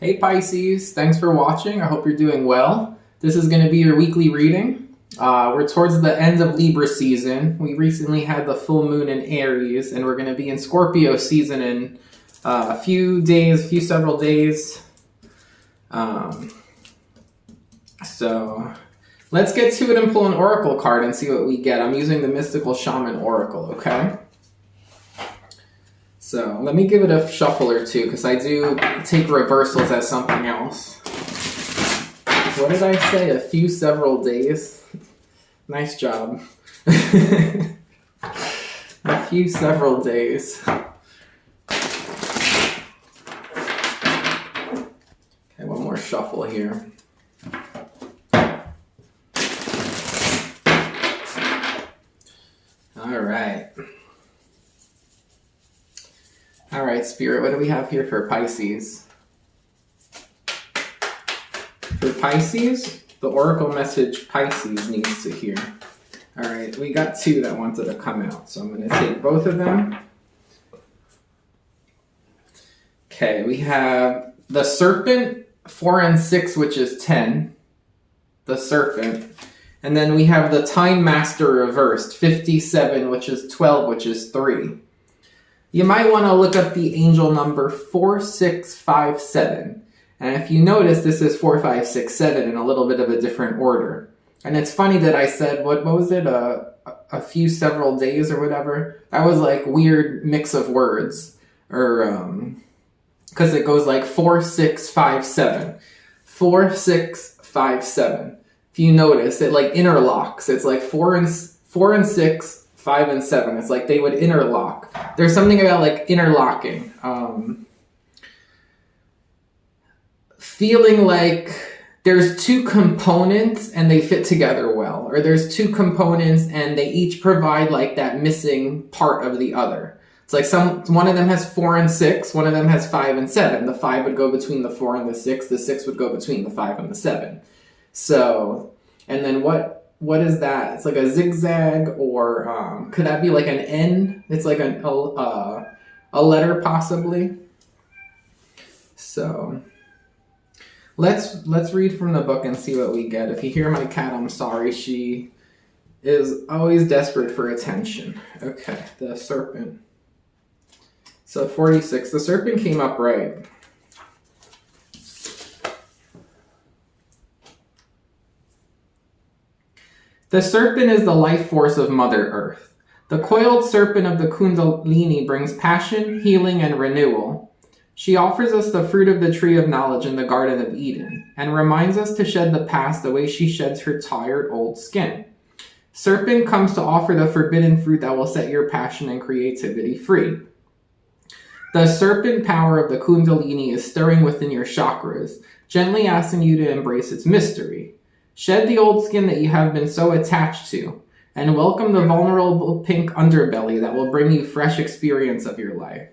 Hey Pisces, thanks for watching. I hope you're doing well. This is going to be your weekly reading. We're towards the end of Libra season. We recently had the full moon in Aries, and we're going to be in Scorpio season in several days. So let's get to it and pull an oracle card and see what we get. I'm using the Mystical Shaman Oracle, okay? So let me give it a shuffle or two, because I do take reversals as something else. What did I say? Several days? Nice job. Several days. Okay, one more shuffle here. All right, Spirit, what do we have here for Pisces? For Pisces, the oracle message Pisces needs to hear. All right, we got two that wanted to come out, so I'm going to take both of them. Okay, we have the Serpent, 4 and 6, which is 10. The Serpent. And then we have the Time Master reversed, 57, which is 12, which is 3. You might want to look up the angel number 4657. And if you notice, this is 4567 in a little bit of a different order. And it's funny that I said, what was it, several days or whatever? That was like weird mix of words. Or, because it goes like 4657. 4657. If you notice, it like interlocks. It's like 4 and 6, 5 and 7. It's like they would interlock. There's something about like interlocking. Feeling like there's two components and they fit together well. Or there's two components and they each provide like that missing part of the other. It's like one of them has 4 and 6, one of them has 5 and 7. The 5 would go between the 4 and the 6 would go between the 5 and the 7. So, and then what is that? It's like a zigzag, or could that be like an N? It's like a letter possibly. So let's read from the book and see what we get. If you hear my cat, I'm sorry. She is always desperate for attention. Okay, the Serpent. So 46. The Serpent came up right. The Serpent is the life force of Mother Earth. The coiled serpent of the Kundalini brings passion, healing, and renewal. She offers us the fruit of the tree of knowledge in the Garden of Eden, and reminds us to shed the past the way she sheds her tired old skin. Serpent comes to offer the forbidden fruit that will set your passion and creativity free. The serpent power of the Kundalini is stirring within your chakras, gently asking you to embrace its mystery. Shed the old skin that you have been so attached to, and welcome the vulnerable pink underbelly that will bring you fresh experience of your life.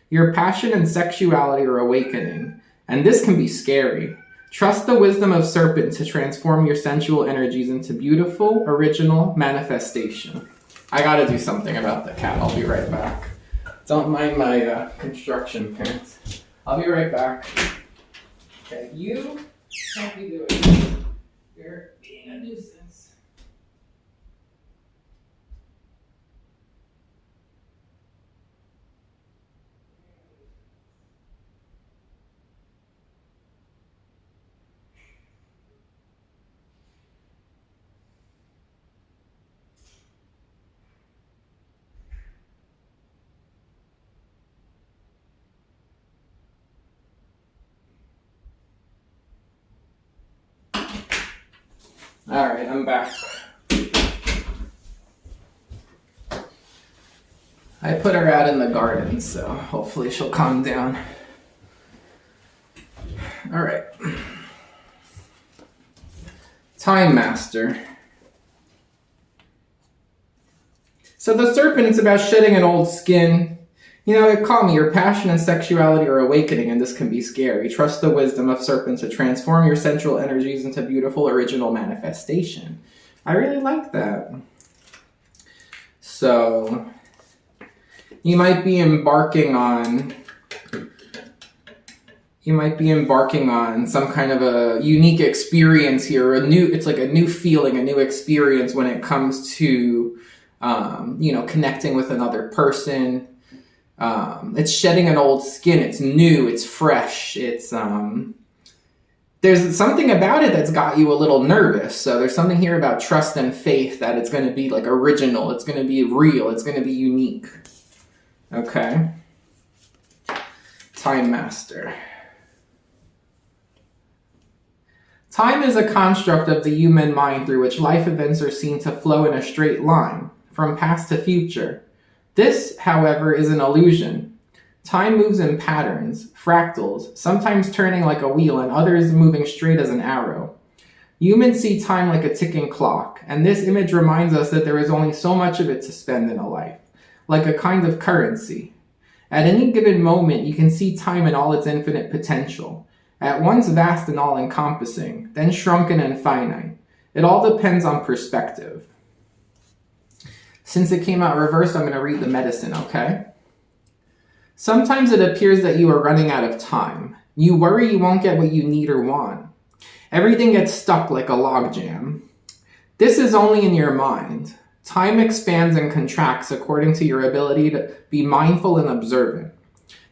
Your passion and sexuality are awakening, and this can be scary. Trust the wisdom of Serpent to transform your sensual energies into beautiful, original manifestation. I gotta do something about the cat. I'll be right back. Don't mind my construction pants. I'll be right back. Okay, you can't be doing this. You're being a nuisance. All right, I'm back. I put her out in the garden, so hopefully she'll calm down. All right. Time Master. So the Serpent, it's about shedding an old skin. You know, call me, your passion and sexuality are awakening, and this can be scary. Trust the wisdom of Serpent to transform your sensual energies into beautiful, original manifestation. I really like that. So, you might be embarking on You might be embarking on some kind of a unique experience here, it's like a new feeling, a new experience when it comes to, connecting with another person. It's shedding an old skin. It's new, it's fresh. There's something about it that's got you a little nervous. So there's something here about trust and faith that it's going to be like original. It's going to be real. It's going to be unique. Okay. Time Master. Time is a construct of the human mind through which life events are seen to flow in a straight line, from past to future. This, however, is an illusion. Time moves in patterns, fractals, sometimes turning like a wheel and others moving straight as an arrow. Humans see time like a ticking clock, and this image reminds us that there is only so much of it to spend in a life, like a kind of currency. At any given moment, you can see time in all its infinite potential. At once vast and all-encompassing, then shrunken and finite. It all depends on perspective. Since it came out reversed, I'm going to read the medicine, okay? Sometimes it appears that you are running out of time. You worry you won't get what you need or want. Everything gets stuck like a logjam. This is only in your mind. Time expands and contracts according to your ability to be mindful and observant.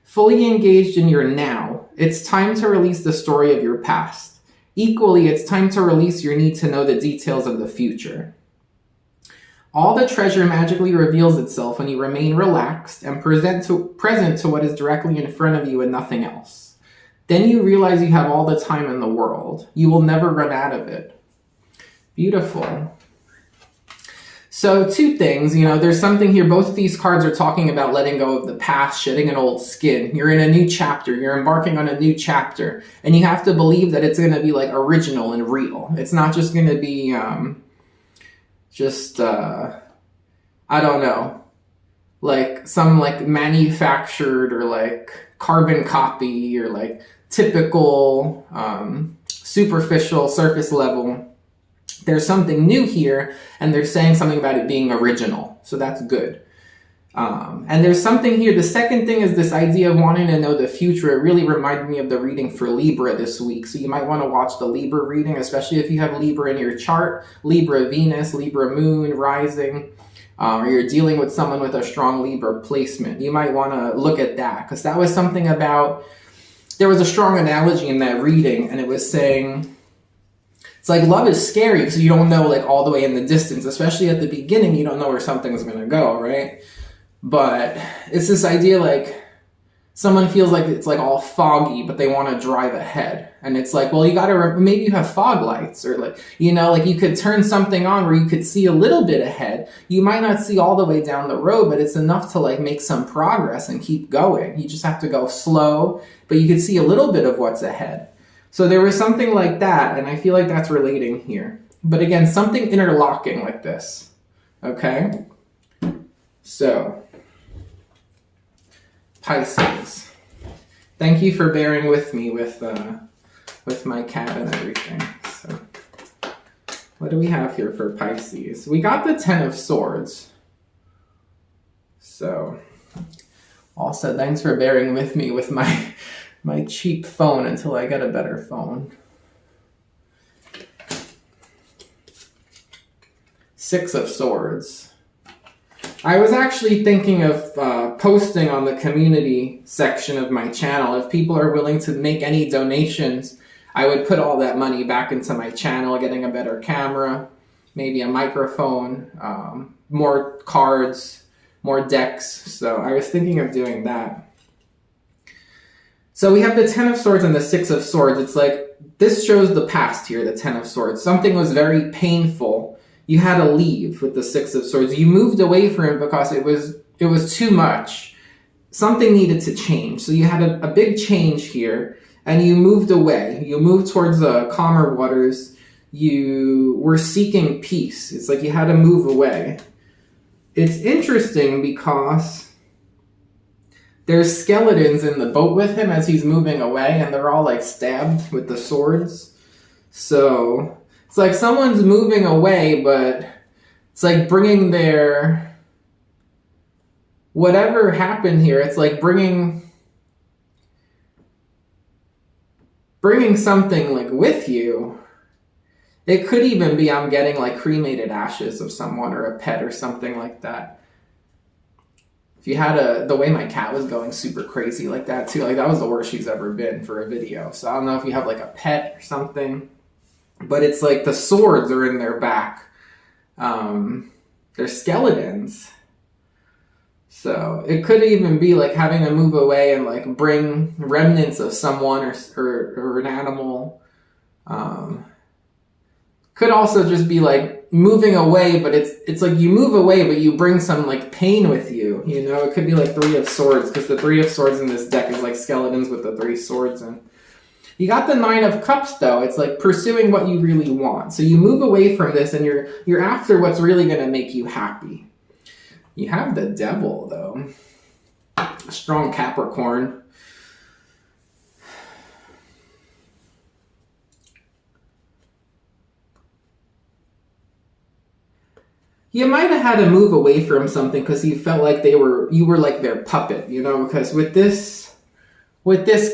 Fully engaged in your now, it's time to release the story of your past. Equally, it's time to release your need to know the details of the future. All the treasure magically reveals itself when you remain relaxed and present to what is directly in front of you and nothing else. Then you realize you have all the time in the world. You will never run out of it. Beautiful. So 2 things, there's something here. Both of these cards are talking about letting go of the past, shedding an old skin. You're in a new chapter. You're embarking on a new chapter. And you have to believe that it's going to be like original and real. It's not just going to be I don't know, like some like manufactured or like carbon copy or like typical superficial surface level. There's something new here, and they're saying something about it being original. So that's good. And there's something here. The second thing is this idea of wanting to know the future. It really reminded me of the reading for Libra this week. So you might want to watch the Libra reading, especially if you have Libra in your chart, Libra Venus, Libra Moon, Rising, or you're dealing with someone with a strong Libra placement. You might want to look at that, because that was something about, there was a strong analogy in that reading, and it was saying, it's like love is scary because you don't know like all the way in the distance, especially at the beginning, you don't know where something's going to go, right? But it's this idea like someone feels like it's like all foggy, but they want to drive ahead. And it's like, well, you got to, maybe you have fog lights, or like, like you could turn something on where you could see a little bit ahead. You might not see all the way down the road, but it's enough to like make some progress and keep going. You just have to go slow, but you could see a little bit of what's ahead. So there was something like that, and I feel like that's relating here. But again, something interlocking like this, okay? So, Pisces. Thank you for bearing with me with my cat and everything. So, what do we have here for Pisces? We got the 10 of Swords. So, also, thanks for bearing with me with my cheap phone until I get a better phone. 6 of Swords. I was actually thinking of posting on the community section of my channel. If people are willing to make any donations, I would put all that money back into my channel, getting a better camera, maybe a microphone, more cards, more decks. So I was thinking of doing that. So we have the 10 of Swords and the 6 of Swords. It's like, this shows the past here, the 10 of Swords. Something was very painful. You had to leave with the 6 of Swords. You moved away from it because it was too much. Something needed to change. So you had a big change here, and you moved away. You moved towards the calmer waters. You were seeking peace. It's like you had to move away. It's interesting because there's skeletons in the boat with him as he's moving away, and they're all like stabbed with the swords. So it's like someone's moving away, but it's like bringing their, whatever happened here, it's like bringing bringing something like with you. It could even be, I'm getting like cremated ashes of someone or a pet or something like that. If you had the way my cat was going super crazy like that too, like that was the worst she's ever been for a video. So I don't know if you have like a pet or something, but it's like the swords are in their back. They're skeletons. So it could even be like having to move away and like bring remnants of someone or an animal. Could also just be like moving away, but it's like you move away, but you bring some like pain with you. You know, it could be like 3 of Swords, because the 3 of Swords in this deck is like skeletons with the 3 swords. And you got the 9 of Cups though. It's like pursuing what you really want. So you move away from this and you're after what's really going to make you happy. You have the Devil though. A strong Capricorn. You might have had to move away from something because you felt like you were like their puppet, you know, because with this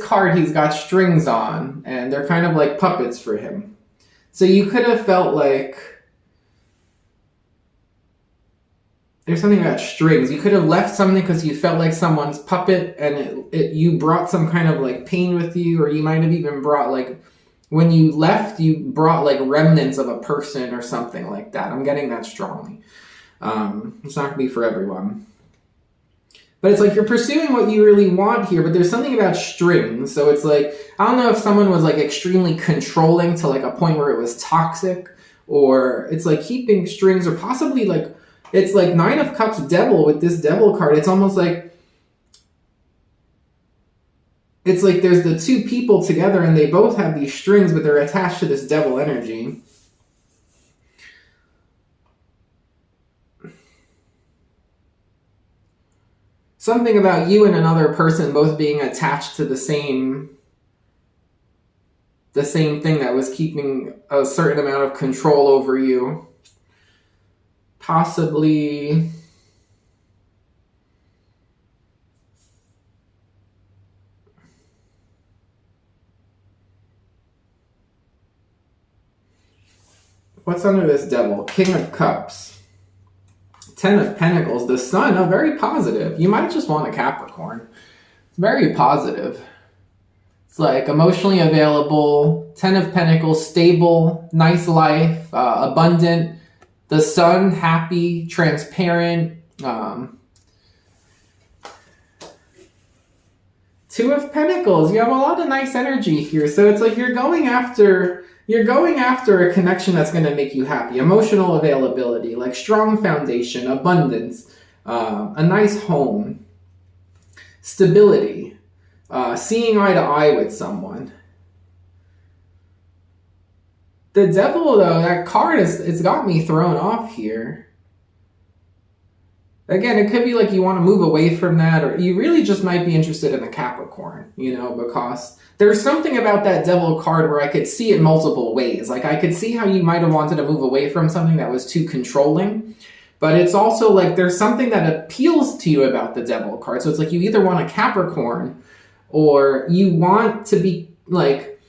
card, he's got strings on and they're kind of like puppets for him. So you could have felt like there's something about strings. You could have left something because you felt like someone's puppet and you brought some kind of like pain with you, or you might have even brought like, when you left, you brought like remnants of a person or something like that. I'm getting that strongly. It's not going to be for everyone. But it's like you're pursuing what you really want here, but there's something about strings. So it's like, I don't know if someone was like extremely controlling to like a point where it was toxic, or it's like keeping strings, or possibly like, it's like 9 of Cups Devil with this Devil card. It's almost like, it's like there's the 2 people together and they both have these strings, but they're attached to this Devil energy. Something about you and another person both being attached to the same thing that was keeping a certain amount of control over you. Possibly what's under this Devil? King of Cups. 10 of Pentacles. The Sun, very positive. You might just want a Capricorn. It's very positive. It's like emotionally available. 10 of Pentacles, stable, nice life, abundant. The Sun, happy, transparent. 2 of Pentacles. You have a lot of nice energy here. So it's like you're going after a connection that's going to make you happy. Emotional availability, like strong foundation, abundance, a nice home, stability, seeing eye to eye with someone. The Devil, though, that card, it's got me thrown off here. Again, it could be like you want to move away from that, or you really just might be interested in a Capricorn, you know, because there's something about that Devil card where I could see it multiple ways. Like I could see how you might have wanted to move away from something that was too controlling, but it's also like there's something that appeals to you about the Devil card. So it's like you either want a Capricorn or you want to be like,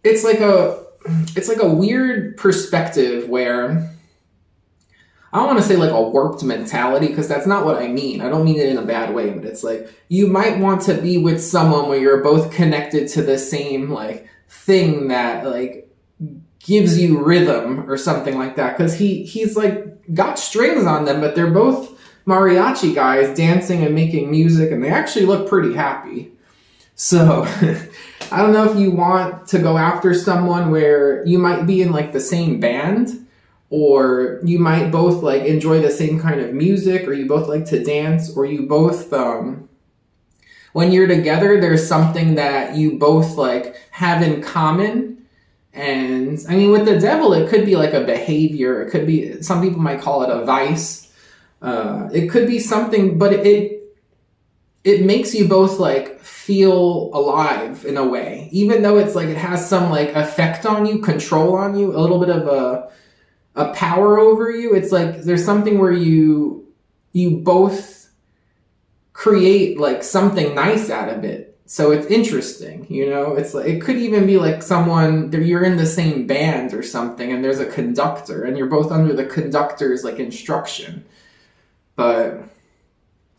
it's like a weird perspective where, I don't want to say like a warped mentality, because that's not what I mean. I don't mean it in a bad way, but it's like you might want to be with someone where you're both connected to the same like thing that like gives you rhythm or something like that. Because he's like got strings on them, but they're both mariachi guys dancing and making music, and they actually look pretty happy. So I don't know if you want to go after someone where you might be in like the same band, or you might both like enjoy the same kind of music, or you both like to dance, or you both, when you're together, there's something that you both like have in common. And I mean, with the Devil, it could be like a behavior. It could be, some people might call it a vice. It could be something, but it makes you both like feel alive in a way, even though it's like, it has some like effect on you, control on you, a little bit of a power over you. It's like there's something where you both create like something nice out of it. So it's interesting, you know. It's like, it could even be like someone, you're in the same band or something, and there's a conductor, and you're both under the conductor's like instruction. But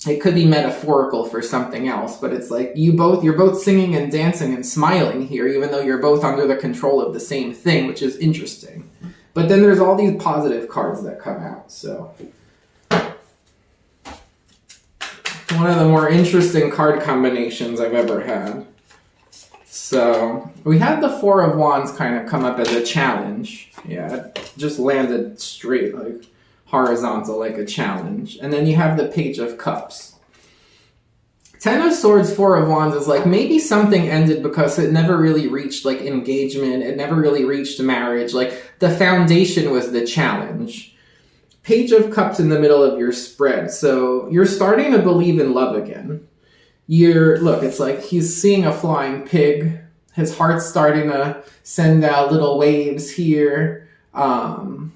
it could be metaphorical for something else. But it's like you're both singing and dancing and smiling here, even though you're both under the control of the same thing, which is interesting. But then there's all these positive cards that come out. So one of the more interesting card combinations I've ever had. So we had the Four of Wands kind of come up as a challenge. Yeah, it just landed straight, like horizontal, like a challenge. And then you have the Page of Cups. Ten of Swords, Four of Wands is like maybe something ended because it never really reached like engagement. It never really reached marriage. Like the foundation was the challenge. Page of Cups in the middle of your spread. So you're starting to believe in love again. Look, it's like he's seeing a flying pig. His heart's starting to send out little waves here. You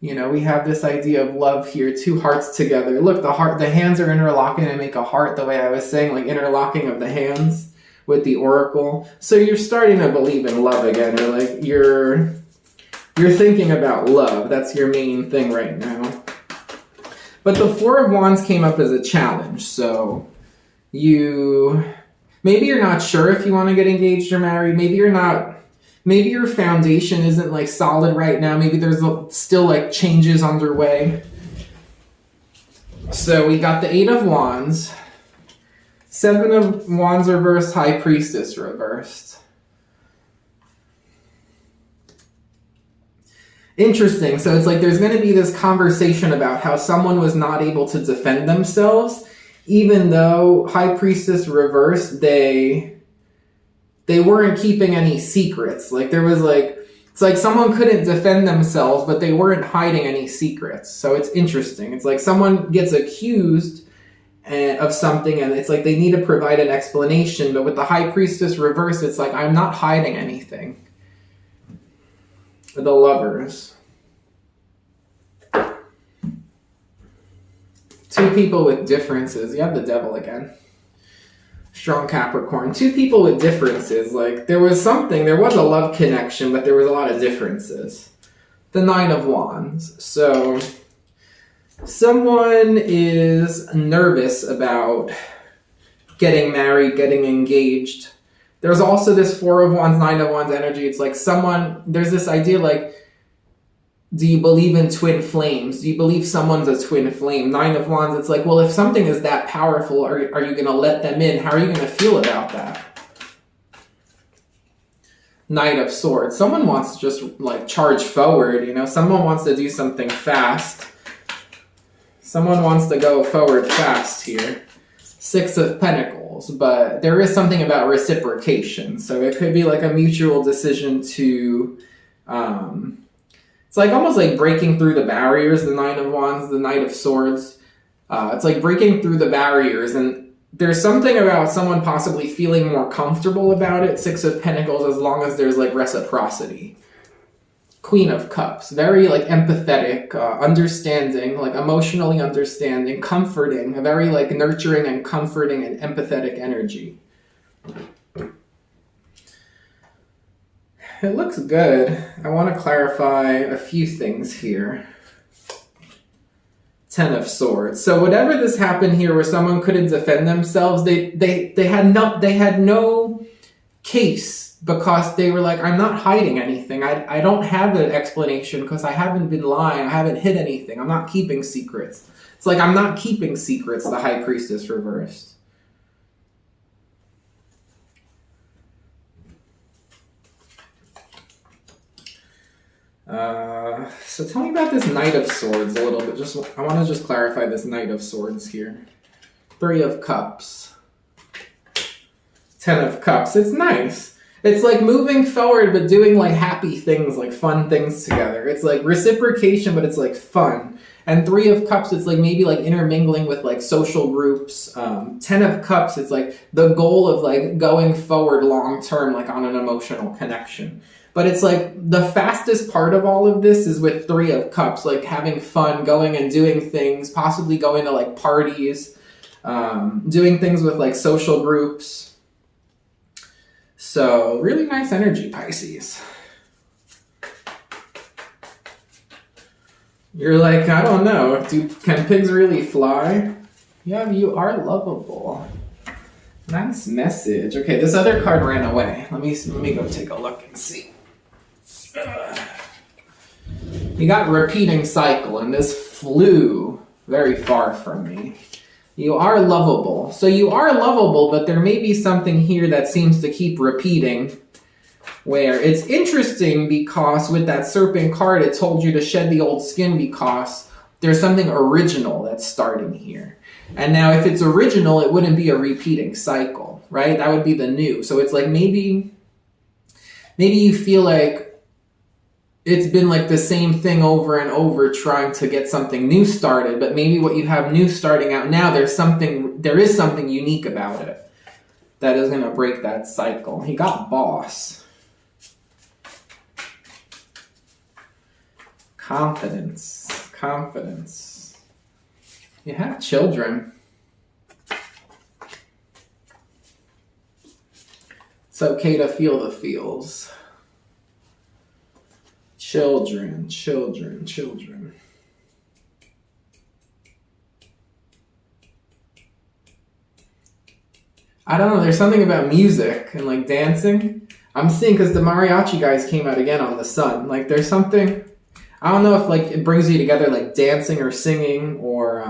know, we have this idea of love here, two hearts together. Look, the hands are interlocking and make a heart, the way I was saying, like interlocking of the hands with the oracle. So you're starting to believe in love again, or like you're thinking about love. That's your main thing right now. But the Four of Wands came up as a challenge. So maybe you're not sure if you want to get engaged or married. Maybe your foundation isn't like solid right now. Maybe there's still like changes underway. So we got the Eight of Wands, Seven of Wands reversed, High Priestess reversed. Interesting. So it's like there's going to be this conversation about how someone was not able to defend themselves, even though High Priestess reversed, they weren't keeping any secrets. Like there was like, it's like someone couldn't defend themselves, but they weren't hiding any secrets. So it's interesting. It's like someone gets accused of something and it's like they need to provide an explanation. But with the High Priestess reversed, it's like, I'm not hiding anything. The Lovers. Two people with differences. You have the Devil again. Strong Capricorn. Two people with differences. Like there was a love connection, but there was a lot of differences. The Nine of Wands. So someone is nervous about getting married, getting engaged. There's also this Four of Wands, Nine of Wands energy. It's like there's this idea like, do you believe in twin flames? Do you believe someone's a twin flame? Nine of Wands, it's like, well, if something is that powerful, are you going to let them in? How are you going to feel about that? Knight of Swords. Someone wants to just like charge forward, you know? Someone wants to do something fast. Someone wants to go forward fast here. Six of Pentacles, but there is something about reciprocation. So it could be like a mutual decision to, it's like almost like breaking through the barriers, the Nine of Wands, the Knight of Swords. It's like breaking through the barriers, and there's something about someone possibly feeling more comfortable about it. Six of Pentacles, as long as there's like reciprocity. Queen of Cups, very like empathetic, understanding, like emotionally understanding, comforting, a very like nurturing and comforting and empathetic energy. It looks good. I want to clarify a few things here. Ten of Swords. So whatever this happened here where someone couldn't defend themselves, they had no case. Because they were like, I'm not hiding anything. I don't have an explanation because I haven't been lying. I haven't hid anything. I'm not keeping secrets. It's like, I'm not keeping secrets, the High Priestess reversed. So tell me about this Knight of Swords a little bit. I want to just clarify this Knight of Swords here. Three of Cups. Ten of Cups. It's nice. It's like moving forward, but doing like happy things, like fun things together. It's like reciprocation, but it's like fun. And Three of Cups, it's like maybe like intermingling with like social groups. 10 of Cups, it's like the goal of like going forward long term, like on an emotional connection. But it's like the fastest part of all of this is with Three of Cups, like having fun, going and doing things, possibly going to like parties, doing things with like social groups. So really nice energy, Pisces. You're like, I don't know, can pigs really fly? Yeah, you are lovable. Nice message. Okay, this other card ran away. Let me go take a look and see. You got repeating cycle, and this flew very far from me. You are lovable. So you are lovable, but there may be something here that seems to keep repeating. Where it's interesting because with that serpent card, it told you to shed the old skin because there's something original that's starting here. And now if it's original, it wouldn't be a repeating cycle, right? That would be the new. So it's like maybe you feel like it's been like the same thing over and over trying to get something new started, but maybe what you have new starting out now, there is something unique about it that is going to break that cycle. He got boss. Confidence. You have children. It's okay to feel the feels. Children. I don't know, there's something about music and like dancing. I'm seeing because the mariachi guys came out again on the sun. Like there's something, I don't know if like it brings you together like dancing or singing or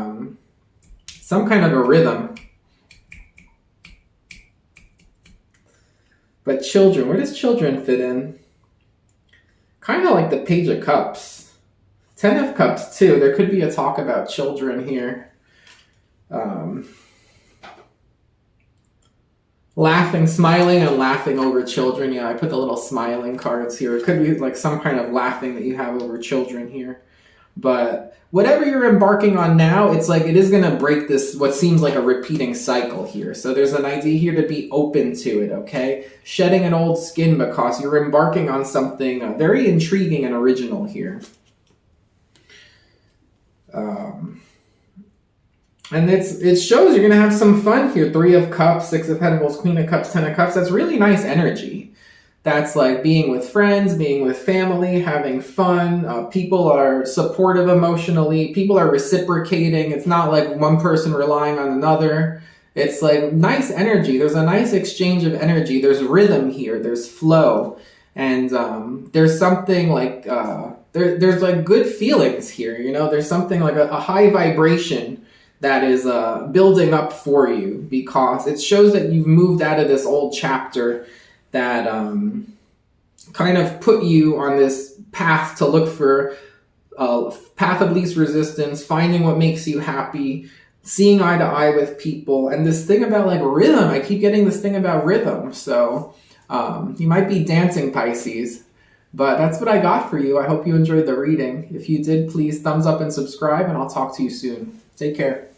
some kind of a rhythm. But children, where does children fit in? Kind of like the Page of Cups. 10 of Cups too. There could be a talk about children here. Laughing, smiling, and laughing over children. Yeah, I put the little smiling cards here. It could be like some kind of laughing that you have over children here. But whatever you're embarking on now, it's like it is going to break this, what seems like a repeating cycle here. So there's an idea here to be open to it, okay? Shedding an old skin because you're embarking on something very intriguing and original here. And it shows you're going to have some fun here. 3 of Cups, 6 of Pentacles, Queen of Cups, 10 of Cups. That's really nice energy. That's like being with friends, being with family, having fun. People are supportive emotionally. People are reciprocating. It's not like one person relying on another. It's like nice energy. There's a nice exchange of energy. There's rhythm here. There's flow. And there's something like, there's like good feelings here. You know, there's something like a high vibration that is building up for you because it shows that you've moved out of this old chapter that kind of put you on this path to look for a path of least resistance, finding what makes you happy, seeing eye to eye with people, and this thing about like rhythm. I keep getting this thing about rhythm. So you might be dancing, Pisces, but that's what I got for you. I hope you enjoyed the reading. If you did, please thumbs up and subscribe, and I'll talk to you soon. Take care.